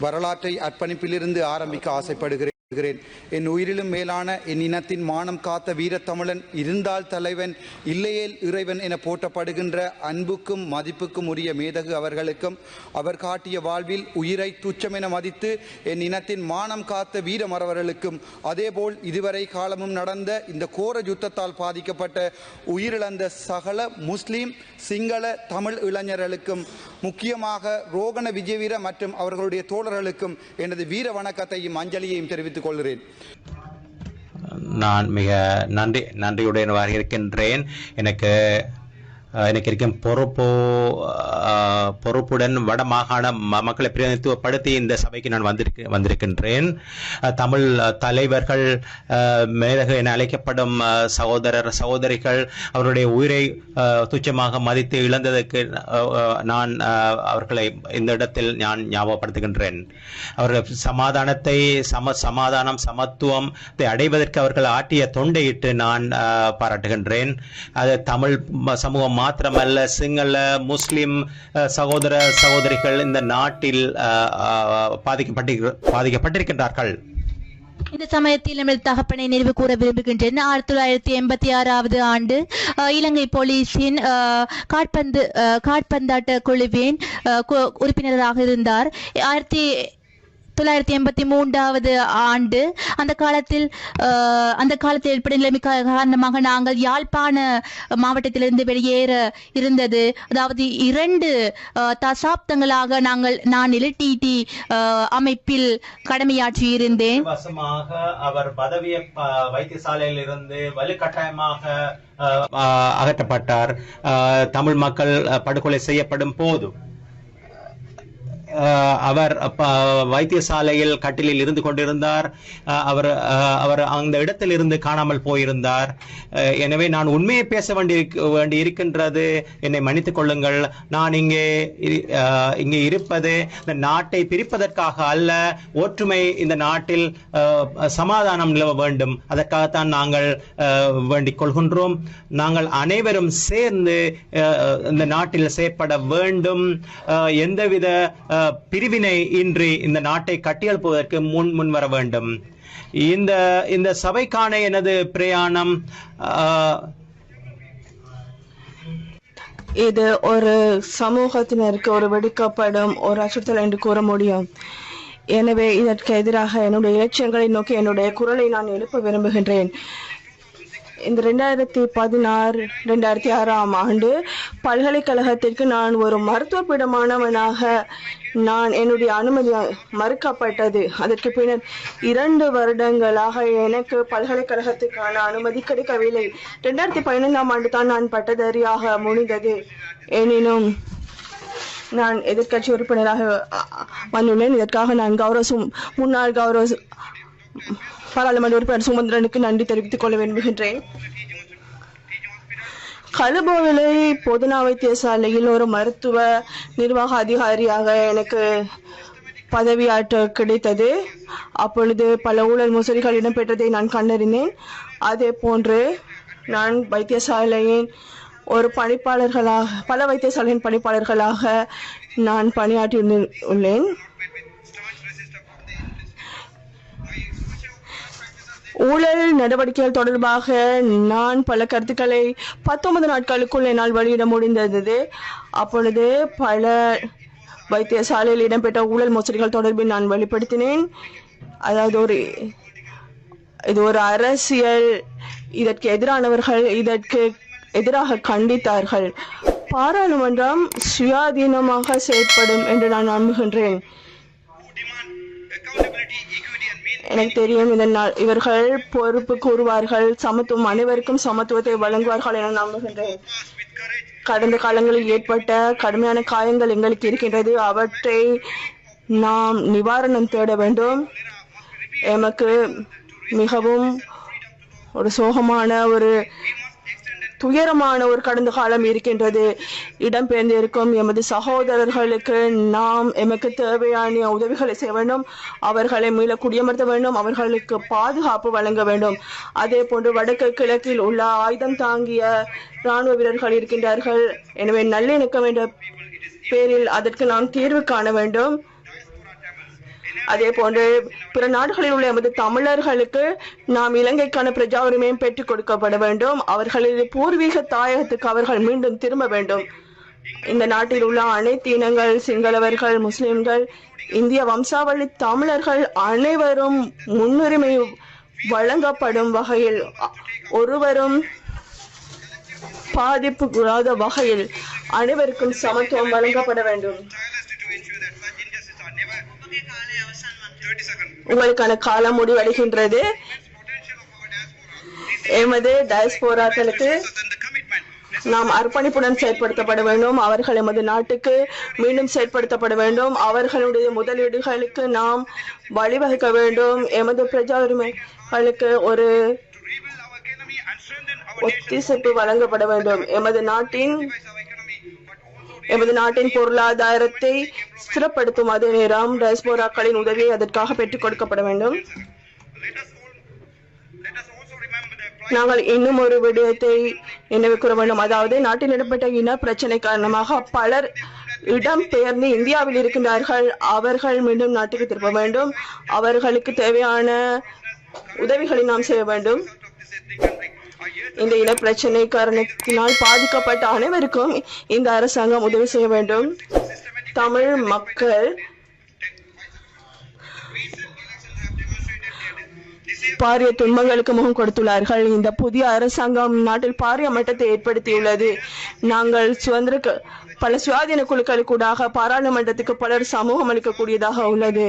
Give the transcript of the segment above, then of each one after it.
வரலாற்றை அர்ப்பணிப்பிலிருந்து ஆரம்பிக்க ஆசைப்படுகிறேன். என் உயிரிலும் மேலான என் இனத்தின் மானம் காத்த வீரத்தமிழன் இருந்தால் தலைவன் இல்லையேல் இறைவன் என போற்றப்படுகின்ற அன்புக்கும் மதிப்புக்கும் உரிய மேதகு அவர்களுக்கும் அவர் காட்டிய வாழ்வில் உயிரை துச்சமென மதித்து என் இனத்தின் மானம் காத்த வீரமறவர்களுக்கும் அதேபோல் இதுவரை காலமும் நடந்த இந்த கோர யுத்தத்தால் பாதிக்கப்பட்ட உயிரிழந்த சகல முஸ்லீம் சிங்கள தமிழ் இளைஞர்களுக்கும் முக்கியமாக ரோகண விஜயவீர மற்றும் அவர்களுடைய தோழர்களுக்கும் எனது வீர வணக்கத்தையும் அஞ்சலியையும் தெரிவித்துக் கொள்கிறேன். நான் மிக நன்றியுடன் இருக்கின்றேன். எனக்கு இருக்கும் பொறுப்புடன் வடமாகாண மக்களை பிரதிநிதித்துவப்படுத்தி இந்த சபைக்கு நான் வந்திருக்கின்றேன். தமிழ் தலைவர்கள் மேதகு என அழைக்கப்படும் சகோதரிகள் அவருடைய உயிரை துச்சமாக மதித்து இழந்ததற்கு நான் அவர்களை இந்த இடத்தில் நான் ஞாபகப்படுத்துகின்றேன். அவர்கள் சமாதானத்தை சமாதானம் சமத்துவத்தை அடைவதற்கு அவர்கள் ஆற்றிய தொண்டையிட்டு நான் பாராட்டுகின்றேன். அது தமிழ் சமூகம் மாத்திரமல்ல, சிங்கள முஸ்லிம் சகோதரிகள் இந்த நாட்டில் பாதிக்கப்பட்டிருக்கின்றார்கள். இந்த சமயத்தில் நமது தகப்பனை நினைவு கூற விரும்புகின்றேன். 1986 ஆண்டு இலங்கை போலீசின் காற்பந்தாட்ட குழுவின் உறுப்பினராக இருந்தார். 1983 ஆண்டு அந்த காலத்தில் ஏற்பட்ட நிலைமை காரணமாக நாங்கள் யாழ்ப்பாண மாவட்டத்திலிருந்து வெளியேற இருந்தது. அதாவது 2 தசாப்தங்களாக நான் LTT அமைப்பில் கடமையாற்றி இருந்தேன். அவர் பதவிய வைத்தியசாலையில் இருந்து வலுக்கட்டாயமாக அகற்றப்பட்டார். தமிழ் மக்கள் படுகொலை செய்யப்படும் போது அவர் வைத்தியசாலையில் கட்டிலில் இருந்து கொண்டிருந்தார். அவர் அந்த இடத்தில் இருந்து காணாமல் போயிருந்தார். எனவே நான் உண்மையை பேச வேண்டி இருக்கின்றது. என்னை மன்னித்துக் கொள்ளுங்கள். நான் இங்கே இருப்பது இந்த நாட்டை பிரிப்பதற்காக அல்ல. ஒற்றுமை இந்த நாட்டில் சமாதானம் நிலவ வேண்டும். அதற்காகத்தான் நாங்கள் வேண்டிக் கொள்கின்றோம். நாங்கள் அனைவரும் சேர்ந்து இந்த நாட்டில் செயற்பட வேண்டும். எந்தவித பிரிவினை இன்றி இந்த நாட்டை கட்டியெழுப்புவதற்கு முன் வர வேண்டும். இந்த சபைக்கான எனது பிரயாணம் இது ஒரு சமூகத்தினருக்கு ஒரு வெடிக்கப்படும் ஒரு அச்சுறுத்தல் என்று கூற முடியும். எனவே இதற்கு எதிராக என்னுடைய இலட்சியங்களை நோக்கி என்னுடைய குரலை நான் எழுப்ப விரும்புகின்றேன். இந்த 2016-2006 ஆண்டு பல்கலைக்கழகத்திற்கு நான் ஒரு மருத்துவ பீடமானவனாக என்னுடைய அனுமதி மறுக்கப்பட்டது. அதற்கு பின்னர் 2 வருடங்களாக எனக்கு பல்கலைக்கழகத்துக்கான அனுமதி கிடைக்கவில்லை. 2015 ஆண்டு தான் நான் பட்டதாரியாக முடிந்தது. எனினும் நான் எதிர்கட்சி உறுப்பினராக வந்துள்ளேன். இதற்காக நான் முன்னாள் பாராளுமன்ற உறுப்பினர் சுமந்திரனுக்கு நன்றி தெரிவித்துக் கொள்ள விரும்புகின்றேன். கழுபோவிலை பொதுநா வைத்தியசாலையில் ஒரு மருத்துவ நிர்வாக அதிகாரியாக எனக்கு பதவியாற்ற கிடைத்தது. அப்பொழுது பல ஊழல் மோசடிகள் இடம்பெற்றதை நான் கண்டறிந்தேன். அதே போன்று நான் வைத்தியசாலையின் பல வைத்தியசாலையின் பணிப்பாளர்களாக நான் பணியாற்றி உள்ளேன். ஊழல் நடவடிக்கைகள் தொடர்பாக நான் பல கருத்துக்களை 19 நாட்களுக்குள் என்னால் வெளியிட முடிந்தது. அப்பொழுது பல வைத்தியசாலையில் இடம்பெற்ற ஊழல் மோசடிகள் தொடர்பில் நான் வெளிப்படுத்தினேன். அதாவது இது ஒரு அரசியல். இதற்கு எதிரானவர்கள் இதற்கு எதிராக கண்டித்தார்கள். பாராளுமன்றம் சுயாதீனமாக செயற்படும் என்று நான் நம்புகின்றேன். எனக்கு தெரியும் இதனால் இவர்கள் பொறுப்பு கூறுவார்கள், சமத்துவம் அனைவருக்கும் சமத்துவத்தை வழங்குவார்கள் என நம்புகின்றேன். கடந்த காலங்களில் ஏற்பட்ட கடுமையான காயங்கள் எங்களுக்கு இருக்கின்றது. அவற்றை நாம் நிவாரணம் தேட வேண்டும். எமக்கு மிகவும் ஒரு சோகமான துயரமான ஒரு கடந்த காலம் இருக்கின்றது. இடம்பெயர்ந்து இருக்கும் எமது சகோதரர்களுக்கு நாம் எமக்கு தேவையான உதவிகளை செய்ய வேண்டும். அவர்களை மீள குடியமர்த்த வேண்டும். அவர்களுக்கு பாதுகாப்பு வழங்க வேண்டும். அதே போன்று வடக்கு கிழக்கில் உள்ள ஆயுதம் தாங்கிய இராணுவ வீரர்கள் இருக்கின்றார்கள். எனவே நல்லிணக்கம் என்ற பேரில் அதற்கு நாம் தீர்வு காண வேண்டும். அதே போன்று பிற நாடுகளில் உள்ள எமது தமிழர்களுக்கு நாம் இலங்கைக்கான பிரஜா உரிமையும் பெற்றுக் கொடுக்கப்பட வேண்டும். அவர்களது பூர்வீக தாயகத்துக்கு அவர்கள் மீண்டும் திரும்ப வேண்டும். இந்த நாட்டில் உள்ள அனைத்து இனங்கள், சிங்களவர்கள், முஸ்லிம்கள், இந்திய வம்சாவளி தமிழர்கள் அனைவரும் முன்னுரிமை வழங்கப்படும் வகையில், ஒருவரும் பாதிப்புக்கூடாத வகையில் அனைவருக்கும் சமத்துவம் வழங்கப்பட வேண்டும். உங்களுக்கான காலம் முடிவடைகின்றது. எமது டயஸ்போராக்களுக்கு நாம் அர்ப்பணிப்புடன் செயற்படுத்தப்பட வேண்டும். அவர்கள் எமது நாட்டுக்கு மீண்டும் செயற்படுத்தப்பட வேண்டும். அவர்களுடைய முதலீடுகளுக்கு நாம் வழிவகுக்க வேண்டும். எமது பிரஜா உரிமைகளுக்கு ஒரு ஒத்திசைப்பு வழங்கப்பட வேண்டும். எமது நாட்டின் பொருளாதாரத்தை ஸ்திரப்படுத்தும் அதே நேரம் டயஸ்போராக்களின் உதவியை அதற்காக பெற்றுக் கொடுக்கப்பட வேண்டும். நாங்கள் இன்னும் ஒரு விடயத்தை நினைவு கூற வேண்டும். அதாவது நாட்டில் இடம்பெற்ற இன பிரச்சனை காரணமாக பலர் இடம்பெயர்ந்து இந்தியாவில் இருக்கின்றார்கள். அவர்கள் மீண்டும் நாட்டுக்கு திரும்ப வேண்டும். அவர்களுக்கு தேவையான உதவிகளை நாம் செய்ய வேண்டும். இந்த இன பிரச்சனை காரணத்தினால் பாதிக்கப்பட்ட அனைவருக்கும் இந்த அரசாங்கம் உதவி செய்ய வேண்டும். தமிழ் மக்கள் பாரிய துன்பங்களுக்கு முகம் கொடுத்துள்ளார்கள். இந்த புதிய அரசாங்கம் நாட்டில் பாரிய மட்டத்தை ஏற்படுத்தியுள்ளது. நாங்கள் பல சுயாதீன குழுக்களுக்கூடாக பாராளுமன்றத்துக்கு பலர் சமூகம் அளிக்கக்கூடியதாக உள்ளது.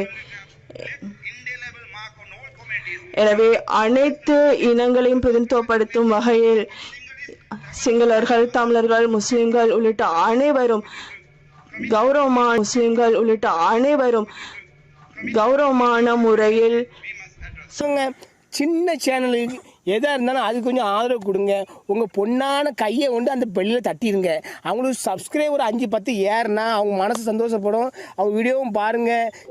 எனவே அனைத்து இனங்களையும் பிரதிநிதித்துவப்படுத்தும் வகையில் சிங்களர்கள், தமிழர்கள், முஸ்லிம்கள் உள்ளிட்ட அனைவரும் கௌரவமான முறையில் சின்ன சேனலுக்கு எதாக இருந்தாலும் அது கொஞ்சம் ஆதரவு கொடுங்க. உங்கள் பொண்ணான கையை கொண்டு அந்த பெல்லில் தட்டிடுங்க. அவங்களுக்கு சப்ஸ்கிரைபர் 5-10 ஏறுனா அவங்க மனசு சந்தோஷப்படும். அவங்க வீடியோவும் பாருங்கள்.